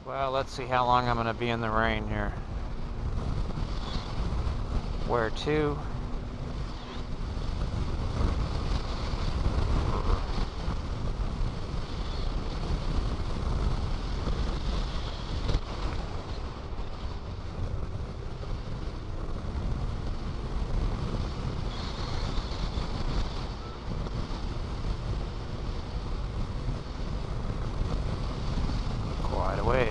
Well, let's see how long I'm going to be in the rain here. Where to? Quite a ways.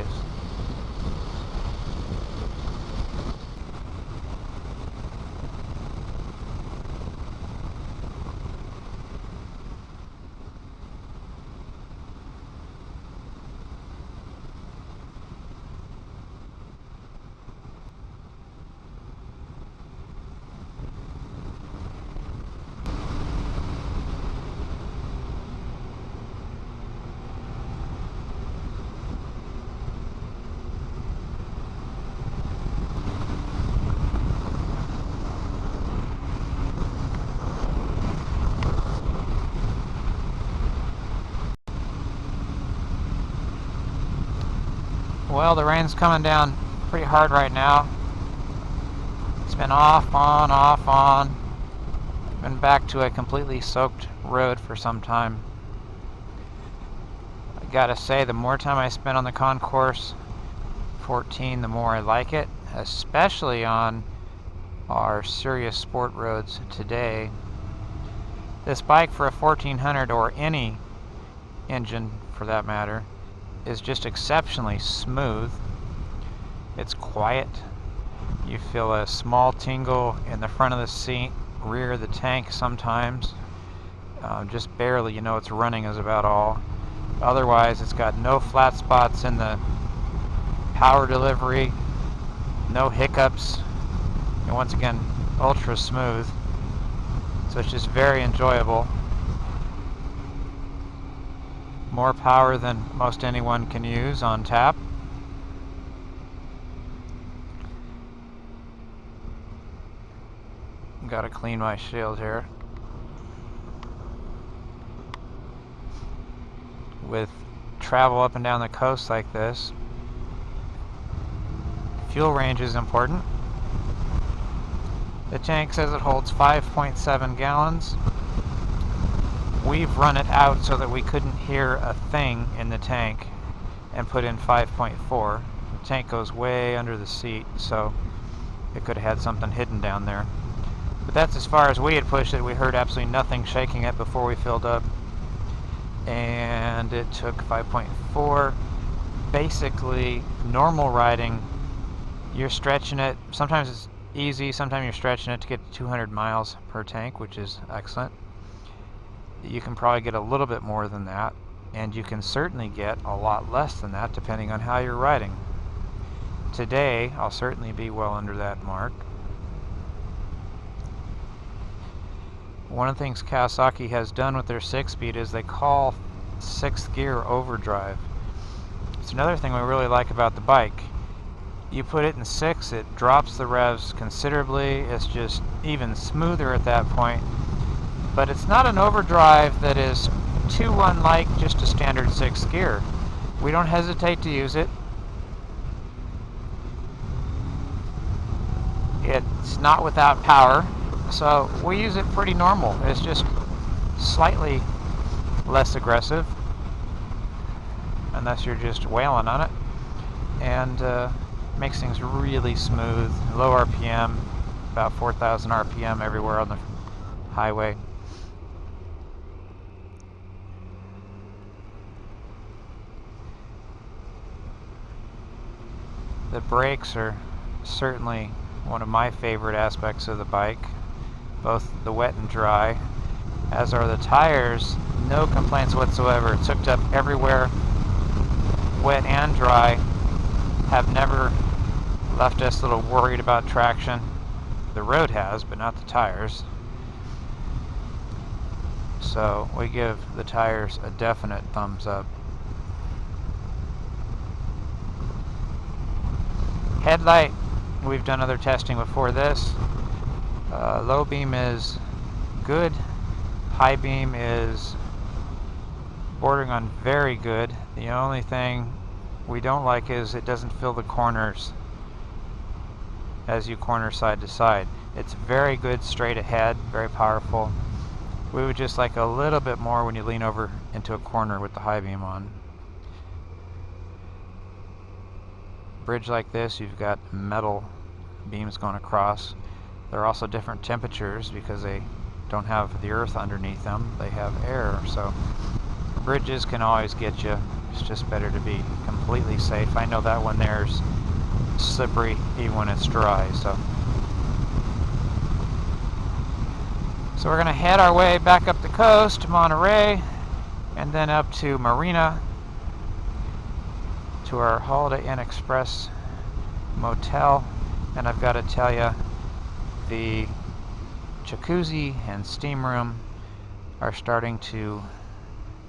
Well, the rain's coming down pretty hard right now. It's been off, on, off, on. Been back to a completely soaked road for some time. I gotta say, the more time I spend on the Concours 14, the more I like it, especially on our serious sport roads today. This bike for a 1400, or any engine for that matter, is just exceptionally smooth. It's quiet. You feel a small tingle in the front of the seat, rear of the tank sometimes. Just barely, you know it's running is about all. Otherwise, it's got no flat spots in the power delivery, no hiccups, and once again, ultra smooth. So it's just very enjoyable. More power than most anyone can use on tap. Gotta clean my shield here. With travel up and down the coast like this, fuel range is important. The tank says it holds 5.7 gallons. We've run it out so that we couldn't hear a thing in the tank and put in 5.4. The tank goes way under the seat, so it could have had something hidden down there. But that's as far as we had pushed it. We heard absolutely nothing shaking it before we filled up. And it took 5.4. Basically, normal riding, you're stretching it. Sometimes it's easy, sometimes you're stretching it to get to 200 miles per tank, which is excellent. You can probably get a little bit more than that, and you can certainly get a lot less than that depending on how you're riding. Today, I'll certainly be well under that mark. One of the things Kawasaki has done with their 6-speed is they call 6th gear overdrive. It's another thing we really like about the bike. You put it in 6, it drops the revs considerably. It's just even smoother at that point. But it's not an overdrive that is too unlike just a standard 6th gear. We don't hesitate to use it. It's not without power, so we use it pretty normal. It's just slightly less aggressive, unless you're just wailing on it, and makes things really smooth. Low RPM, about 4,000 RPM everywhere on the highway. The brakes are certainly one of my favorite aspects of the bike, both the wet and dry, as are the tires. No complaints whatsoever. It's hooked up everywhere, wet and dry. Have never left us a little worried about traction. The road has, but not the tires. So we give the tires a definite thumbs up. Headlight, we've done other testing before this. Low beam is good. High beam is bordering on very good. The only thing we don't like is it doesn't fill the corners as you corner side to side. It's very good straight ahead, very powerful. We would just like a little bit more when you lean over into a corner with the high beam on. Bridge like this, you've got metal beams going across. They're also different temperatures because they don't have the earth underneath them, they have air. So bridges can always get you. It's just better to be completely safe. I know that one there's slippery even when it's dry. So we're going to head our way back up the coast to Monterey and then up to Marina to our Holiday Inn Express motel. And I've got to tell you, the jacuzzi and steam room are starting to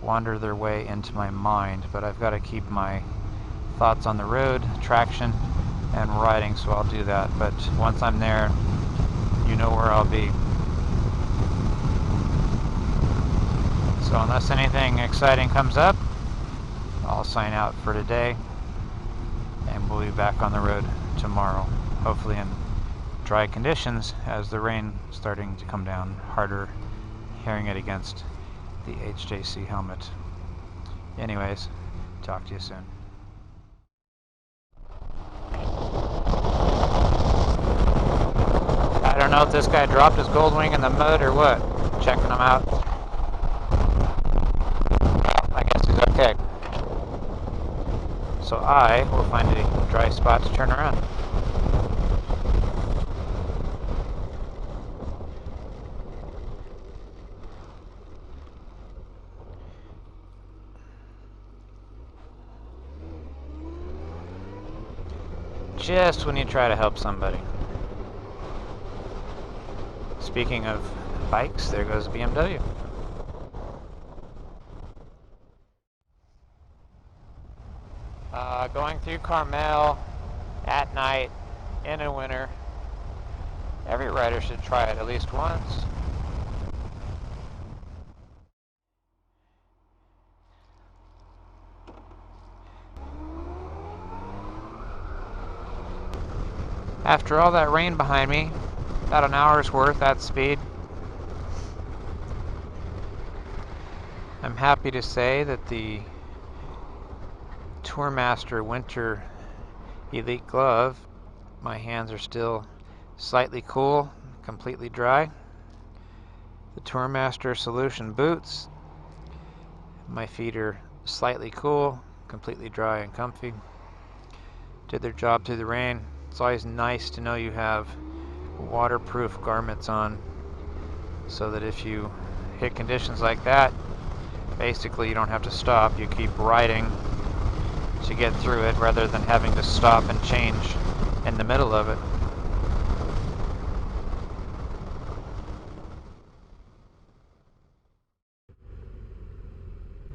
wander their way into my mind, but I've got to keep my thoughts on the road, traction, and riding, so I'll do that. But once I'm there, you know where I'll be. So unless anything exciting comes up, I'll sign out for today, and we'll be back on the road tomorrow, hopefully in dry conditions, as the rain starting to come down harder, hearing it against the HJC helmet. Anyways, talk to you soon. I don't know if this guy dropped his Goldwing in the mud or what. Checking him out. I guess he's okay. So I will find a dry spot to turn around. Just when you try to help somebody. Speaking of bikes, there goes BMW. Going through Carmel at night in the winter. Every rider should try it at least once. After all that rain behind me, about an hour's worth at speed, I'm happy to say that the Tourmaster Winter Elite Glove, my hands are still slightly cool, completely dry. The Tourmaster Solution boots, my feet are slightly cool, completely dry and comfy. Did their job through the rain. It's always nice to know you have waterproof garments on, so that if you hit conditions like that, basically you don't have to stop. You keep riding to get through it rather than having to stop and change in the middle of it.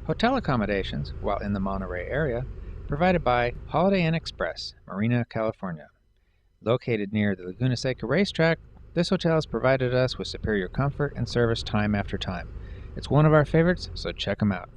Hotel accommodations, while in the Monterey area, provided by Holiday Inn Express, Marina, California. Located near the Laguna Seca racetrack, this hotel has provided us with superior comfort and service time after time. It's one of our favorites, so check them out.